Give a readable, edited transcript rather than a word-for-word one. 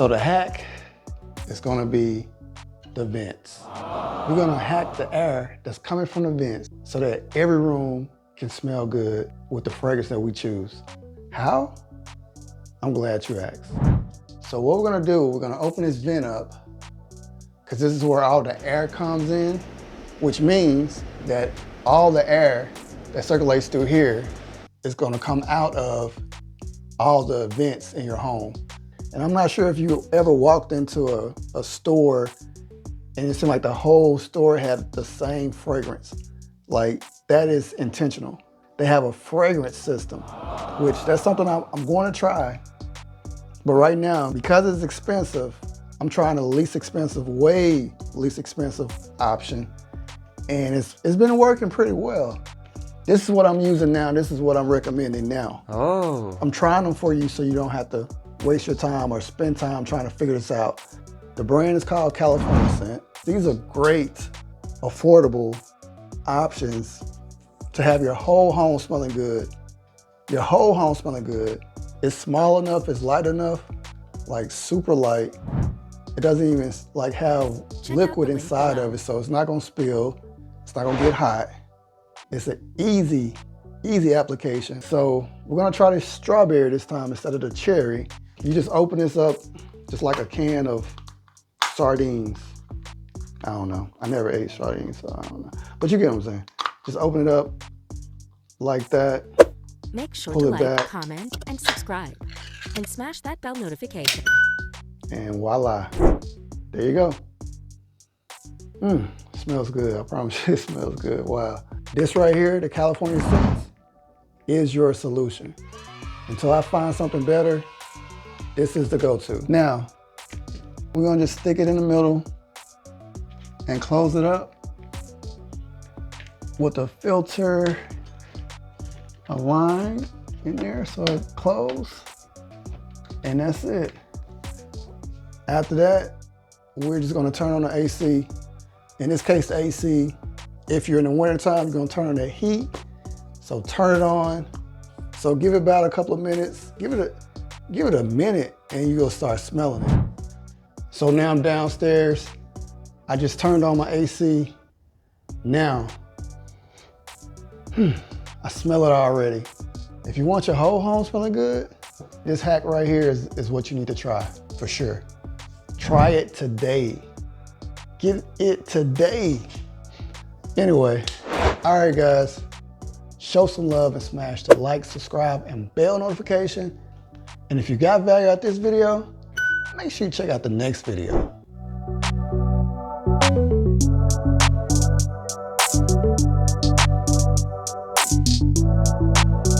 So the hack is gonna be the vents. We're gonna hack the air that's coming from the vents so that every room can smell good with the fragrance that we choose. How? I'm glad you asked. So what we're gonna do, we're gonna open this vent up because this is where all the air comes in, which means that all the air that circulates through here is gonna come out of all the vents in your home. And I'm not sure if you ever walked into a store and it seemed like the whole store had the same fragrance. Like, that is intentional. They have a fragrance system, which that's something I'm going to try. But right now, because it's expensive, I'm trying the least expensive, way least expensive option. And it's been working pretty well. This is what I'm using now. This is what I'm recommending now. Oh. I'm trying them for you so you don't have to waste your time or spend time trying to figure this out. The brand is called California Scent. These are great, affordable options to have your whole home smelling good. Your whole home smelling good. It's small enough, it's light enough, like super light. It doesn't even like have liquid inside of it, so it's not gonna spill. It's not gonna get hot. It's an easy application. So we're gonna try this strawberry this time instead of the cherry. You just open this up just like a can of sardines. I don't know. I never ate sardines, so I don't know. But you get what I'm saying. Just open it up like that. Make sure Pull to it like, back. comment, and subscribe. And smash that bell notification. And voila. There you go. Smells good. I promise you, it smells good. Wow. This right here, the California Scents, is your solution. Until I find something better, this is the go-to. Now, we're gonna just stick it in the middle and close it up with a filter, a line in there so it closes, and that's it. After that, we're just gonna turn on the AC. In this case, the AC, if you're in the wintertime, you're gonna turn on the heat. So turn it on. So give it about a couple of minutes. Give it a minute and you're gonna start smelling it. So now I'm downstairs. I just turned on my AC. Now, I smell it already. If you want your whole home smelling good, this hack right here is what you need to try, for sure. Try it today. Get it today. Anyway, all right guys, show some love and smash the like, subscribe, and bell notification. And if you got value out this video, make sure you check out the next video.